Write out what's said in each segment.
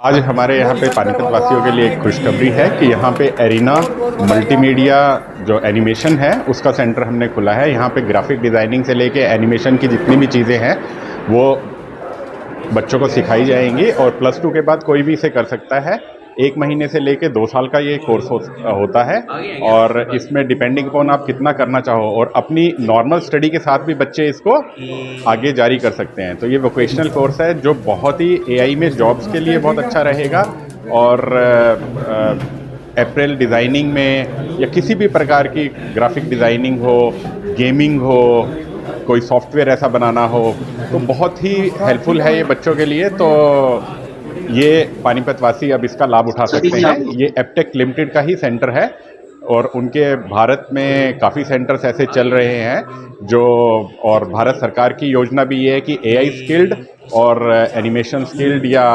आज हमारे यहाँ पे पानीपत वासियों के लिए एक खुशखबरी है कि यहाँ पे एरिना मल्टीमीडिया जो एनिमेशन है उसका सेंटर हमने खुला है। यहाँ पे ग्राफिक डिज़ाइनिंग से लेके एनिमेशन की जितनी भी चीज़ें हैं वो बच्चों को सिखाई जाएंगी और +2 के बाद कोई भी इसे कर सकता है। 1 महीने से लेके 2 साल का ये कोर्स होता है और इसमें डिपेंडिंग अपॉन आप कितना करना चाहो और अपनी नॉर्मल स्टडी के साथ भी बच्चे इसको आगे जारी कर सकते हैं। तो ये वोकेशनल कोर्स है जो बहुत ही एआई में जॉब्स के लिए बहुत अच्छा रहेगा और अप्रैल डिज़ाइनिंग में या किसी भी प्रकार की ग्राफिक डिज़ाइनिंग हो, गेमिंग हो, कोई सॉफ्टवेयर ऐसा बनाना हो तो बहुत ही हेल्पफुल है ये बच्चों के लिए। तो ये पानीपत वासी अब इसका लाभ उठा सकते हैं। ये एपटेक लिमिटेड का ही सेंटर है और उनके भारत में काफ़ी सेंटर्स ऐसे चल रहे हैं जो, और भारत सरकार की योजना भी ये है कि एआई स्किल्ड और एनिमेशन स्किल्ड या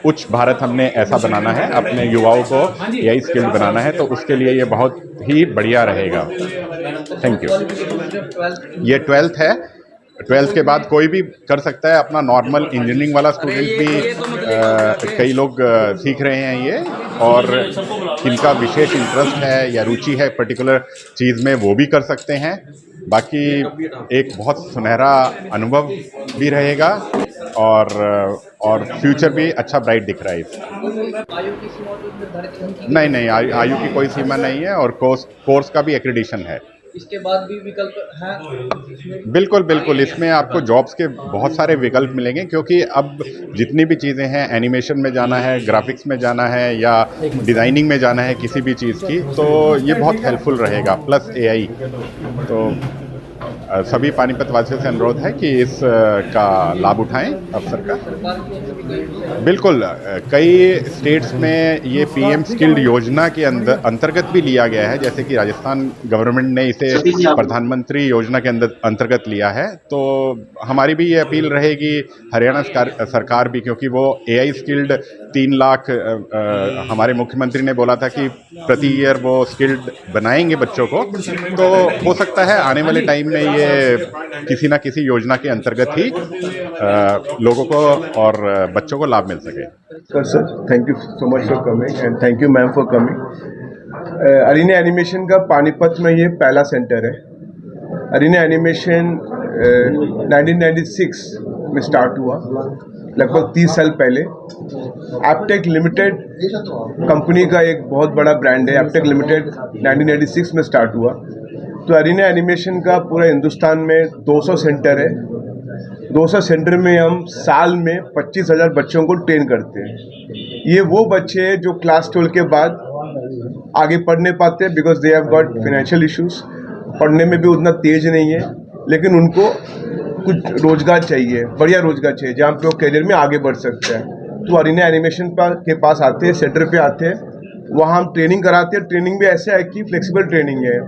उच्च भारत हमने ऐसा बनाना है, अपने युवाओं को एआई स्किल्ड बनाना है, तो उसके लिए ये बहुत ही बढ़िया रहेगा। Thank you. ये 12th है। 12th के बाद कोई भी कर सकता है। अपना नॉर्मल इंजीनियरिंग वाला स्टूडेंट भी कई लोग सीख रहे हैं ये, और जिनका विशेष इंटरेस्ट है या रुचि है पर्टिकुलर चीज़ में वो भी कर सकते हैं। बाकी एक बहुत सुनहरा अनुभव भी रहेगा और फ्यूचर भी अच्छा ब्राइट दिख रहा है इसका। आयु की सीमा तो निर्धारित नहीं की नहीं नहीं, आयु की कोई सीमा नहीं है और कोर्स का भी एक्रेडिशन है। इसके बाद भी विकल्प हैं? बिल्कुल बिल्कुल, इसमें आपको जॉब्स के बहुत सारे विकल्प मिलेंगे क्योंकि अब जितनी भी चीज़ें हैं, एनिमेशन में जाना है, ग्राफिक्स में जाना है या डिज़ाइनिंग में जाना है किसी भी चीज़ की, तो ये बहुत हेल्पफुल रहेगा। प्लस एआई, तो सभी पानीपत वासियों से अनुरोध है कि इस का लाभ उठाएं अवसर का। सरकार की ओर से भी कई बिल्कुल, कई स्टेट्स में ये पीएम स्किल्ड योजना के अंतर्गत भी लिया गया है, जैसे कि राजस्थान गवर्नमेंट ने इसे प्रधानमंत्री योजना के अंतर्गत लिया है। तो हमारी भी ये अपील रहेगी हरियाणा सरकार भी, क्योंकि वो एआई स्किल्ड 3 लाख हमारे मुख्यमंत्री ने बोला था कि प्रति ईयर वो स्किल्ड बनाएंगे बच्चों को, तो हो सकता है आने वाले टाइम में ये किसी ना किसी योजना के अंतर्गत ही लोगों को और बच्चों को लाभ मिल सके। Sir, thank you so much for coming and thank you ma'am for coming. Arena Animation का पानीपत में ये पहला सेंटर है। अरीना एनिमेशन 1996 में स्टार्ट हुआ, लगभग 30 साल पहले। एपटेक लिमिटेड कंपनी का एक बहुत बड़ा ब्रांड है। एपटेक लिमिटेड 1986 में स्टार्ट हुआ। तो अरीना एनिमेशन का पूरा हिंदुस्तान में 200 सेंटर है। 200 सेंटर में हम साल में 25,000 बच्चों को ट्रेन करते हैं। ये वो बच्चे हैं जो क्लास 12 के बाद आगे पढ़ नहीं पाते because they have got financial issues, पढ़ने में भी उतना तेज नहीं है, लेकिन उनको कुछ रोजगार चाहिए, बढ़िया रोजगार चाहिए जहाँ पे वो करियर में आगे बढ़ सकते हैं। तो अरीना एनिमेशन के पास आते हैं, सेंटर पे आते हैं, वहाँ हम ट्रेनिंग कराते हैं। ट्रेनिंग भी ऐसे है कि फ्लेक्सिबल ट्रेनिंग है,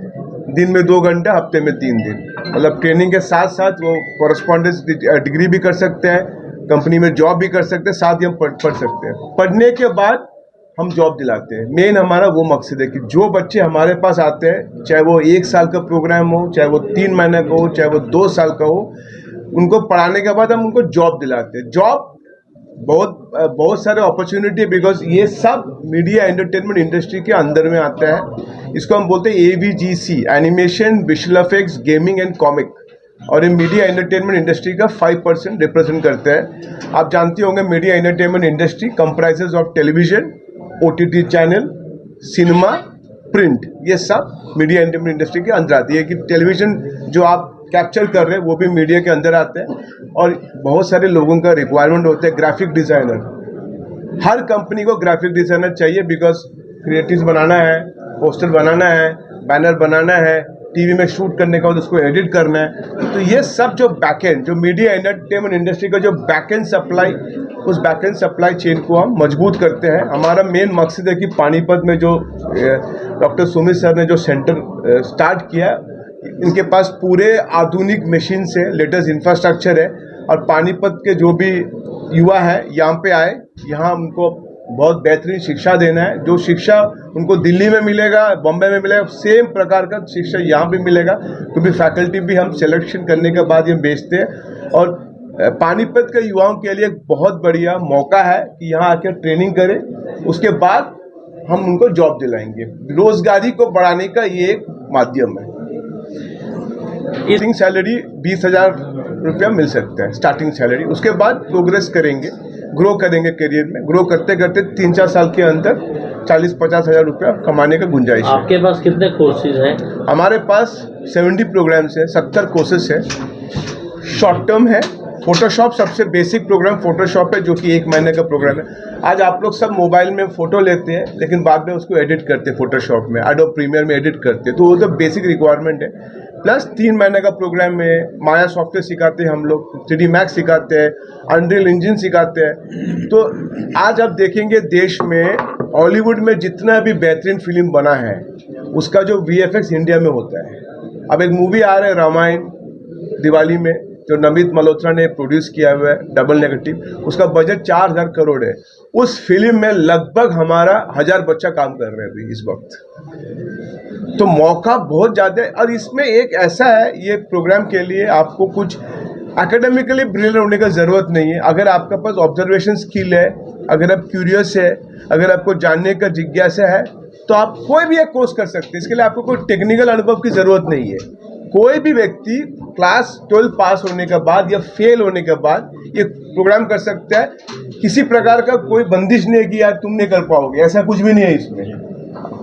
दिन में 2 घंटा, हफ्ते में 3 दिन। मतलब ट्रेनिंग के साथ साथ वो कॉरेस्पॉन्डेंस डिग्री भी कर सकते हैं, कंपनी में जॉब भी कर सकते हैं, साथ ही हम पढ़ सकते हैं। पढ़ने के बाद हम जॉब दिलाते हैं। मेन हमारा वो मकसद है कि जो बच्चे हमारे पास आते हैं, चाहे वो 1 साल का प्रोग्राम हो, चाहे वो 3 महीने का हो, चाहे वो 2 साल का हो, उनको पढ़ाने के बाद हम उनको जॉब दिलाते हैं। जॉब बहुत सारे अपॉर्चुनिटी, बिकॉज ये सब मीडिया एंटरटेनमेंट इंडस्ट्री के अंदर में आता है। इसको हम बोलते हैं AVGC, animation, visual effects, gaming and comic, और ये मीडिया एंटरटेनमेंट इंडस्ट्री का 5% रिप्रेजेंट करते हैं। आप जानते होंगे media entertainment industry comprises of television, OTT channel, cinema, print, ये सब मीडिया एंटरटेनमेंट इंडस्ट्री के अंदर आती है। कि टेलीविजन जो आप कैप्चर कर रहे हैं वो भी मीडिया के अंदर आते हैं। और बहुत सारे लोगों का रिक्वायरमेंट होता है ग्राफिक डिज़ाइनर। हर कंपनी को ग्राफिक डिज़ाइनर चाहिए, बिकॉज क्रिएटिव्स बनाना है, पोस्टर बनाना है, बैनर बनाना है, टीवी में शूट करने के बाद उसको एडिट करना है। तो ये सब जो बैकएंड, जो मीडिया एंटरटेनमेंट इंडस्ट्री का जो बैकएंड सप्लाई, उस बैकएंड सप्लाई चेन को हम मजबूत करते हैं। हमारा मेन मकसद है कि पानीपत में जो डॉक्टर सुमित सर ने जो सेंटर स्टार्ट किया, इनके पास पूरे आधुनिक मशीन से लेटेस्ट इंफ्रास्ट्रक्चर है, और पानीपत के जो भी युवा है यहाँ पे आए, यहाँ उनको बहुत बेहतरीन शिक्षा देना है। जो शिक्षा उनको दिल्ली में मिलेगा, बॉम्बे में मिलेगा, सेम प्रकार का शिक्षा यहाँ भी मिलेगा, क्योंकि फैकल्टी भी हम सिलेक्शन करने के बाद ये भेजते हैं। और पानीपत के युवाओं के लिए एक बहुत बढ़िया मौका है कि यहाँ आकर ट्रेनिंग करें, उसके बाद हम उनको जॉब दिलाएंगे। रोजगारी को बढ़ाने का ये एक माध्यम है। स्टार्टिंग सैलरी 20,000 रुपया मिल सकता है, स्टार्टिंग सैलरी। उसके बाद प्रोग्रेस करेंगे, ग्रो करेंगे करियर में। ग्रो करते करते 3-4 साल के अंदर 40-50 हज़ार रुपया कमाने का गुंजाइश है। आपके पास कितने कोर्सेज हैं? हमारे पास 70 प्रोग्राम्स हैं, 70 कोर्सेज है। शॉर्ट टर्म है, फोटोशॉप सबसे बेसिक प्रोग्राम फोटोशॉप है, जो कि 1 महीने का प्रोग्राम है। आज आप लोग सब मोबाइल में फ़ोटो लेते हैं, लेकिन बाद में उसको एडिट करते हैं फोटोशॉप में, एडोब प्रीमियर में एडिट करते हैं, तो वो तो बेसिक रिक्वायरमेंट है। प्लस 3 महीने का प्रोग्राम में माया सॉफ्टवेयर सिखाते हैं हम लोग, 3D मैक्स सिखाते हैं, अनरियल इंजन सिखाते हैं। तो आज आप देखेंगे देश में हॉलीवुड में जितना भी बेहतरीन फिल्म बना है, उसका जो VFX इंडिया में होता है। अब एक मूवी आ रहा है रामायण दिवाली में, जो नमित मल्होत्रा ने प्रोड्यूस किया हुआ है, डबल नेगेटिव, उसका बजट 4,000 करोड़ है। उस फिल्म में लगभग हमारा 1000 बच्चा काम कर रहे हैं अभी इस वक्त। तो मौका बहुत ज़्यादा है। और इसमें एक ऐसा है, ये प्रोग्राम के लिए आपको कुछ एकेडमिकली ब्रिलियंट होने का ज़रूरत नहीं है। अगर आपके पास ऑब्जर्वेशन स्किल है, अगर आप क्यूरियस है, अगर आपको जानने का जिज्ञासा है, तो आप कोई भी एक कोर्स कर सकते हैं। इसके लिए आपको कोई टेक्निकल अनुभव की ज़रूरत नहीं है। कोई भी व्यक्ति क्लास 12 पास होने के बाद या फेल होने के बाद ये प्रोग्राम कर सकता है। किसी प्रकार का कोई बंदिश नहीं है कि यार तुम नहीं कर पाओगे, ऐसा कुछ भी नहीं है। इसमें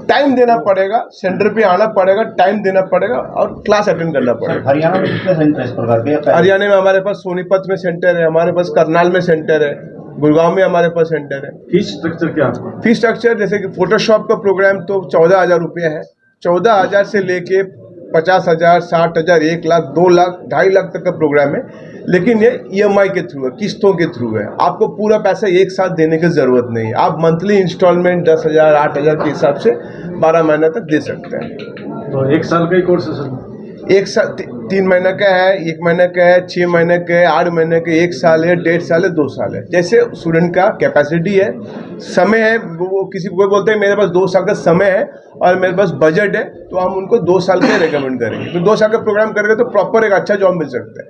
टाइम देना पड़ेगा, सेंटर पे आना पड़ेगा, टाइम देना पड़ेगा और क्लास अटेंड करना पड़ेगा। हरियाणा में कितने सेंटर इस प्रकार के? हरियाणा में हमारे पास सोनीपत में सेंटर है, हमारे पास करनाल में सेंटर है, गुड़गांव में हमारे पास सेंटर है। फीस स्ट्रक्चर क्या है? फीस स्ट्रक्चर जैसे कि फोटोशॉप का प्रोग्राम तो 14,000 रुपये है। 14,000 से लेके 50,000, 60,000, 1 लाख, 2 लाख, 2.5 लाख तक का प्रोग्राम है। लेकिन ये EMI के थ्रू है, किस्तों के थ्रू है। आपको पूरा पैसा एक साथ देने की ज़रूरत नहीं है। आप मंथली इंस्टॉलमेंट 10,000, 8,000 के हिसाब से 12 महीना तक दे सकते हैं। तो 1 साल का ही कोर्स है सर? 1 साल 3 महीने का है, 1 महीने का है, 6 महीने का है, 8 महीने का, 1 साल है, 1.5 साल है, 2 साल है। जैसे स्टूडेंट का कैपेसिटी है, समय है। वो किसी को बोलते हैं मेरे पास 2 साल का समय है और मेरे पास बजट है, तो हम उनको 2 साल का रेकमेंड करेंगे। तो 2 साल का प्रोग्राम करेंगे तो प्रॉपर एक अच्छा जॉब मिल सकता है।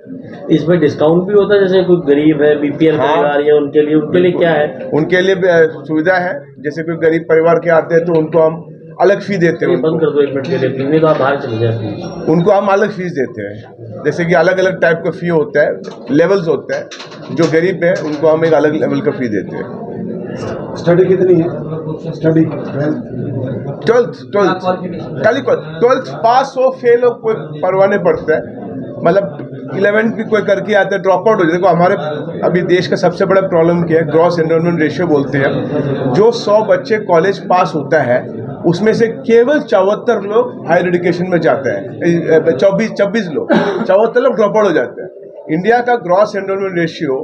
इसमें डिस्काउंट भी होता है? जैसे कोई गरीब है, BPL परिवार है, उनके लिए क्या है? उनके लिए सुविधा है। जैसे कोई गरीब परिवार के आते हैं तो उनको हम अलग फी देते हैं। बंद कर दो 1 मिनट के लिए, नहीं तो आप बाहर चले जाते। उनको हम अलग फीस देते हैं। जैसे कि अलग अलग टाइप का फी होता है, लेवल्स होता है। जो गरीब है उनको हम एक अलग लेवल का फी देते हैं। स्टडी कितनी है? स्टडी 12th पास हो फेल हो कोई परवाह नहीं पड़ता है। मतलब 11th भी कोई करके आता है, ड्रॉप आउट हो जाए। देखो हमारे अभी देश का सबसे बड़ा प्रॉब्लम क्या है, ग्रॉस एनरोलमेंट रेशियो बोलते हैं। जो 100 बच्चे कॉलेज पास होता है उसमें से केवल 74 लोग हायर एजुकेशन में जाते हैं। 24 लोग, 74 लोग ड्रॉप आउट हो जाते हैं। इंडिया का ग्रॉस एनरोलमेंट रेशियो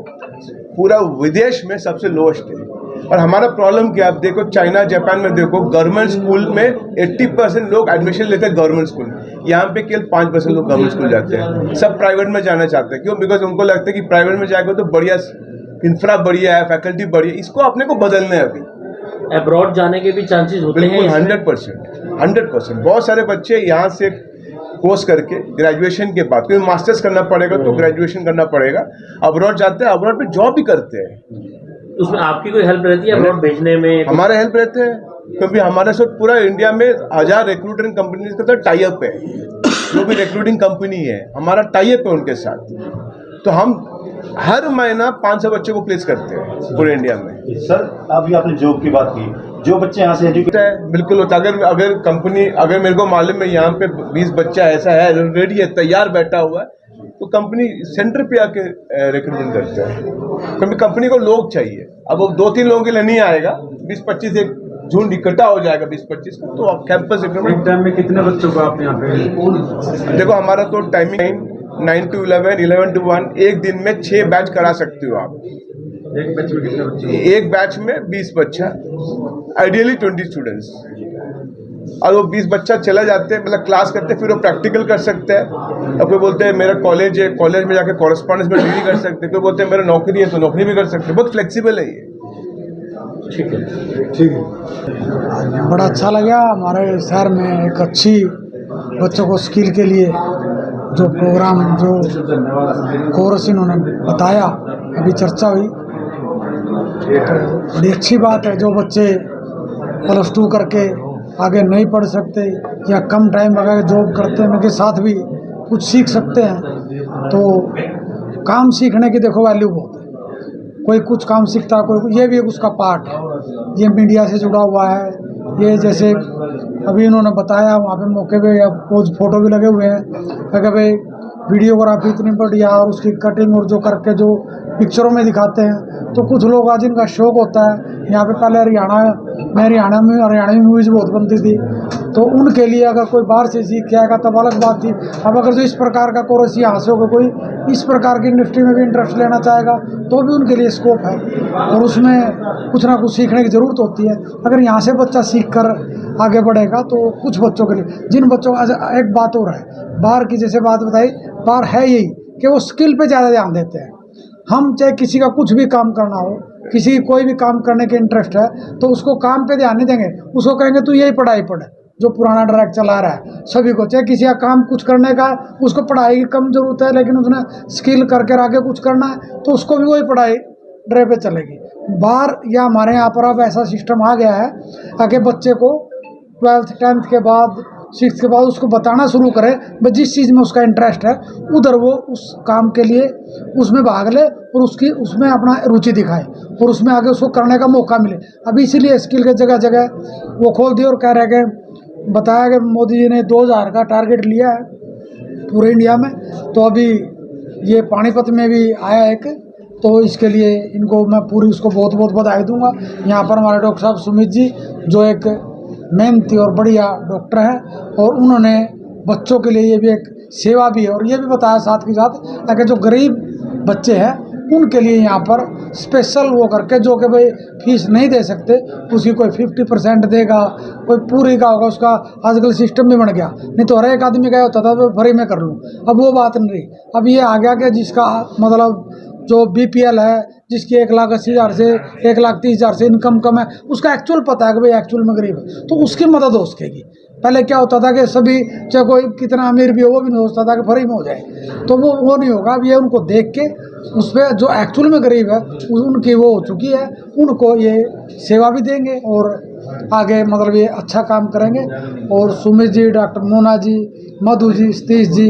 पूरा विदेश में सबसे लोएस्ट है। और हमारा प्रॉब्लम क्या, आप देखो चाइना जापान में देखो, गवर्नमेंट स्कूल में 80% लोग एडमिशन लेते हैं गवर्नमेंट स्कूल में। यहाँ पे केवल 5% लोग गवर्नमेंट स्कूल जाते हैं। सब प्राइवेट में जाना चाहते हैं। क्यों? बिकॉज उनको लगता है कि प्राइवेट में जाएगा तो बढ़िया इंफ्रा बढ़िया है, फैकल्टी बढ़िया। इसको अपने को बदलना है। अभी अब्रॉड जाने के भी चांसेस होते हैं? बिल्कुल 100%। बहुत सारे बच्चे यहाँ से कोर्स करके ग्रेजुएशन के बाद, क्योंकि मास्टर्स करना पड़ेगा तो ग्रेजुएशन करना पड़ेगा, अब्रॉड जाते हैं, अब्रॉड पे जॉब भी करते हैं। उसमें आपकी कोई हेल्प रहती है अब्रॉड भेजने में? हमारे हेल्प रहते हैं, क्योंकि हमारे साथ पूरा इंडिया में 1000 रिक्रूटिंग कंपनीज का टाई अप है। जो भी रिक्रूटिंग कंपनी है हमारा टाई अप है उनके साथ। तो हम हर महीना 500 बच्चों को प्लेस करते हैं पूरे इंडिया में। सर अभी आपने जॉब की बात की, जो बच्चे यहाँ से एजुकेट है बिल्कुल होता है। अगर कंपनी, अगर मेरे को मालूम है यहाँ पे 20 बच्चा ऐसा है रेडी है, तैयार बैठा हुआ है, तो कंपनी सेंटर पे आके रिक्रूटमेंट करते हैं। क्योंकि कंपनी को लोग चाहिए। अब वो 2-3 लोगों के लिए नहीं आएगा, 20-25 एक झुंड इकट्ठा हो जाएगा 20-25 का, तो आप कैंपस रिक्रूटमेंट। टाइम में कितने बच्चों को आप यहाँ पे? देखो हमारा तो टाइमिंग 9 to 11, 11 to 1, एक दिन में 6 बैच करा सकते हो आप। एक बैच में कितने बच्चे? एक बैच में 20 बच्चा, आइडियली 20 स्टूडेंट्स। और वो 20 बच्चा चला जाते हैं, मतलब क्लास करते हैं, फिर वो प्रैक्टिकल कर सकते हैं। अब कोई बोलते हैं मेरा कॉलेज है, कॉलेज में जाके कॉरेस्पॉन्डेंस में डिग्री कर सकते हैं। कोई बोलते हैं मेरा नौकरी है तो नौकरी भी कर सकते हैं। बहुत फ्लेक्सिबल है ये। ठीक है, ठीक है। बड़ा अच्छा लगा हमारे शहर में एक अच्छी बच्चों को स्किल के लिए जो प्रोग्राम जो कोर्स इन्होंने बताया, अभी चर्चा हुई, तो बड़ी अच्छी बात है। जो बच्चे +2 करके आगे नहीं पढ़ सकते या कम टाइम अगर जॉब करते हैं उनके साथ भी कुछ सीख सकते हैं। तो काम सीखने की देखो वैल्यू बहुत है। कोई कुछ काम सीखता है, कोई ये भी एक उसका पार्ट है। ये मीडिया से जुड़ा हुआ है। ये जैसे अभी इन्होंने बताया वहाँ पे मौके पे या पोज फोटो भी लगे हुए हैं, अगर भाई वीडियोग्राफी इतनी बढ़िया और उसकी कटिंग और जो करके जो पिक्चरों में दिखाते हैं, तो कुछ लोग आज इनका शौक होता है। यहाँ पे पहले हरियाणवी मूवीज़ बहुत बनती थी, तो उनके लिए अगर कोई बाहर से सीख के आएगा तब अलग बात थी। अब अगर जो इस प्रकार का कोर्स यहाँ से होगा, कोई इस प्रकार की इंडस्ट्री में भी इंटरेस्ट लेना चाहेगा तो भी उनके लिए स्कोप है, और उसमें कुछ ना कुछ सीखने की ज़रूरत होती है। अगर यहाँ से बच्चा सीख कर आगे बढ़ेगा तो कुछ बच्चों के लिए, जिन बच्चों का एक बात और है, बाहर की जैसे बात बताई, बाहर है यही कि वो स्किल पे ज़्यादा ध्यान देते हैं। हम चाहे किसी का कुछ भी काम करना हो, किसी कोई भी काम करने के इंटरेस्ट है, तो उसको काम पे ध्यान नहीं देंगे, उसको कहेंगे तू यही पढ़ाई पढ़, जो पुराना ट्रैक चला रहा है सभी को। चाहे किसी का काम कुछ करने का, उसको पढ़ाई की कम जरूरत है, लेकिन उसने स्किल करके आगे कुछ करना है तो उसको भी वही पढ़ाई ड्रे पे चलेगी। बाहर या हमारे यहाँ पर अब ऐसा सिस्टम आ गया है, आगे बच्चे को 12th 10th के बाद 6th के बाद उसको बताना शुरू करे, भाई जिस चीज़ में उसका इंटरेस्ट है उधर वो उस काम के लिए उसमें भाग ले और उसमें अपना रुचि दिखाए और उसमें आगे उसको करने का मौका मिले। अभी इसीलिए स्किल के जगह जगह वो खोल दिए और कह रहे कि बताया कि मोदी जी ने 2000 का टारगेट लिया है पूरे इंडिया में। तो अभी ये पानीपत में भी आया एक, तो इसके लिए इनको मैं पूरी उसको बहुत बहुत बधाई दूंगा। यहाँ पर हमारे डॉक्टर साहब सुमित जी जो एक मेहनती और बढ़िया डॉक्टर है, और उन्होंने बच्चों के लिए ये भी एक सेवा भी है, और ये भी बताया साथ के साथ अगर जो गरीब बच्चे हैं उनके लिए यहाँ पर स्पेशल वो करके, जो कि भाई फीस नहीं दे सकते उसकी कोई 50% देगा, कोई पूरी का होगा उसका। आजकल सिस्टम भी बन गया, नहीं तो हर एक आदमी का होता था तो फ्री में कर लूँ, अब वो बात नहीं रही। अब ये आ गया कि जिसका मतलब जो BPL है, जिसकी 1,80,000 से 1,30,000 से इनकम कम है, उसका एक्चुअल पता है कि भाई एक्चुअल में गरीब है, तो उसकी मदद हो सकेगी। पहले क्या होता था कि सभी चाहे कोई कितना अमीर भी हो वो भी नहीं सोचता था कि फ्री में हो जाए, तो वो नहीं होगा। अब ये उनको देख के उस पर जो एक्चुअल में गरीब है उनकी वो हो चुकी है, उनको ये सेवा भी देंगे और आगे मतलब ये अच्छा काम करेंगे। और सुमित जी, डॉक्टर मोना जी, मधु जी, सतीश जी,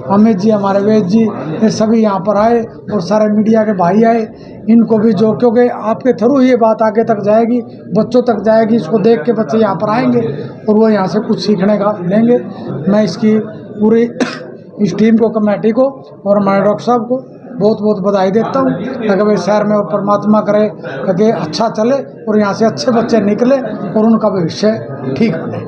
अमित जी, हमारे वेद जी, ये सभी यहाँ पर आए और सारे मीडिया के भाई आए। इनको भी जो, क्योंकि आपके थ्रू ये बात आगे तक जाएगी, बच्चों तक जाएगी, इसको देख के बच्चे यहाँ पर आएंगे और वो यहाँ से कुछ सीखने का लेंगे। मैं इसकी पूरी इस टीम को, कमेटी को और हमारे डॉक्टर साहब को बहुत बहुत बधाई देता हूँ। अगर भाई शहर में परमात्मा करे कि अच्छा चले और यहाँ से अच्छे बच्चे निकले और उनका भविष्य ठीक बने।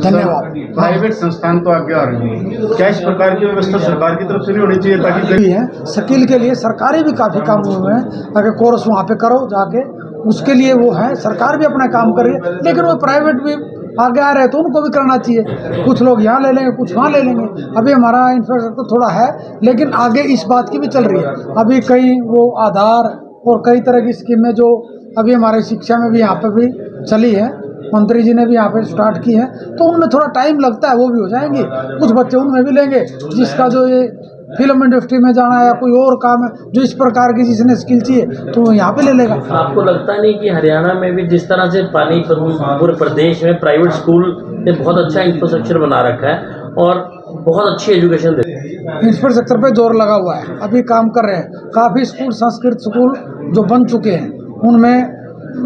धन्यवाद। प्राइवेट संस्थान तो आगे आ रही है, क्या इस प्रकार की व्यवस्था सरकार की तरफ से नहीं होनी चाहिए ताकि भी है स्किल के लिए सरकारी भी काफ़ी काम हुए हैं। अगर कोर्स वहाँ पे करो जाके, उसके लिए वो है, सरकार भी अपना काम कर रही है, लेकिन वो प्राइवेट भी आगे आ रहे हैं तो उनको भी करना चाहिए। कुछ लोग यहाँ ले लेंगे, कुछ वहाँ ले लेंगे। अभी हमारा इंफ्रास्ट्रक्चर थोड़ा है, लेकिन आगे इस बात की भी चल रही है। अभी कई वो आधार और कई तरह की स्कीमें जो अभी हमारे शिक्षा में भी यहाँ पे भी चली है, मंत्री जी ने भी यहाँ पे स्टार्ट की है, तो उनमें थोड़ा टाइम लगता है, वो भी हो जाएंगी। कुछ बच्चे उनमें भी लेंगे जिसका जो ये फिल्म इंडस्ट्री में जाना है या कोई और काम है, जो इस प्रकार की जिसने स्किल चाहिए तो वो यहाँ पे ले लेगा। आपको लगता नहीं कि हरियाणा में भी जिस तरह से पूरे प्रदेश में प्राइवेट स्कूल ने बहुत अच्छा इंफ्रास्ट्रक्चर बना रखा है और बहुत अच्छी एजुकेशन देते हैं, इंफ्रास्ट्रक्चर पे जोर लगा हुआ है, अभी काम कर रहे हैं। काफ़ी स्कूल, संस्कृत स्कूल जो बन चुके हैं उनमें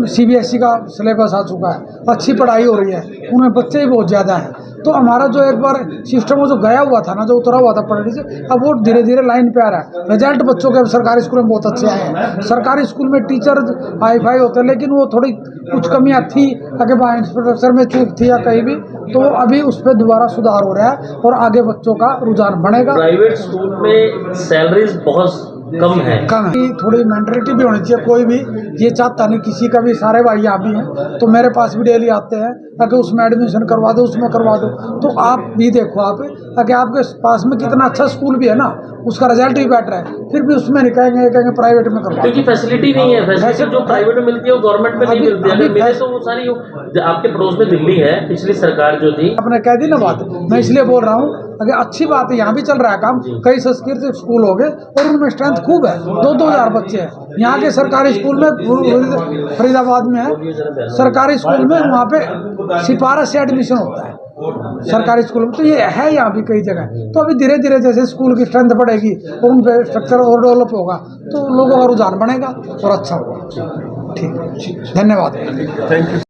CBSE का सिलेबस आ चुका है, अच्छी पढ़ाई हो रही है, उनमें बच्चे ही बहुत ज़्यादा हैं। तो हमारा जो एक बार सिस्टम जो गया हुआ था ना, जो उतरा हुआ था पढ़ने से, अब वो धीरे धीरे लाइन पे आ रहा है। रिजल्ट बच्चों के सरकारी स्कूल में बहुत अच्छे आए हैं। सरकारी स्कूल में टीचर हाई-फाई होते हैं, लेकिन वो थोड़ी कुछ कमियां थी, अगर वहाँ इंफ्रास्ट्रक्चर में चूक थी या कहीं भी, तो अभी उस पर दोबारा सुधार हो रहा है और आगे बच्चों का रुझान बढ़ेगा। प्राइवेट स्कूल में सैलरीज बहुत कम है, थोड़ी मेंटलिटी भी होनी चाहिए। कोई भी ये चाहता नहीं, किसी का भी, सारे भाई यहाँ भी हैं तो मेरे पास भी डेली आते हैं, अगर उसमें एडमिशन करवा दो, उसमें करवा दो। तो आप भी देखो, आप अगर आपके पास में कितना अच्छा स्कूल भी है ना, उसका रिजल्ट भी बेटर है, फिर भी उसमें नहीं कहेंगे प्राइवेट में करवा। क्योंकि फैसिलिटी नहीं है, फैसिलिटी जो प्राइवेट में मिलती है वो गवर्नमेंट में नहीं मिलती है। अगर मिले तो वो सारी आपके पड़ोस में दिल्ली है, पिछली सरकार जो थी। आपने कह दी ना बात, मैं इसलिए बोल रहा हूँ अगर अच्छी बात है, यहाँ भी चल रहा है काम, कई संस्कृत स्कूल हो गए और उनमें स्ट्रेंथ खूब है, 2-2 हज़ार बच्चे हैं। यहाँ के सरकारी स्कूल में फरीदाबाद में है सरकारी स्कूल में, वहाँ पे सिफारिश से एडमिशन होता है सरकारी स्कूल में, तो ये है यहाँ भी कई जगह। तो अभी धीरे धीरे जैसे स्कूल की स्ट्रेंथ बढ़ेगी और उन पे स्ट्रक्चर और डेवलप होगा तो लोगों का रुझान बढ़ेगा और अच्छा होगा। ठीक, धन्यवाद। Thank you.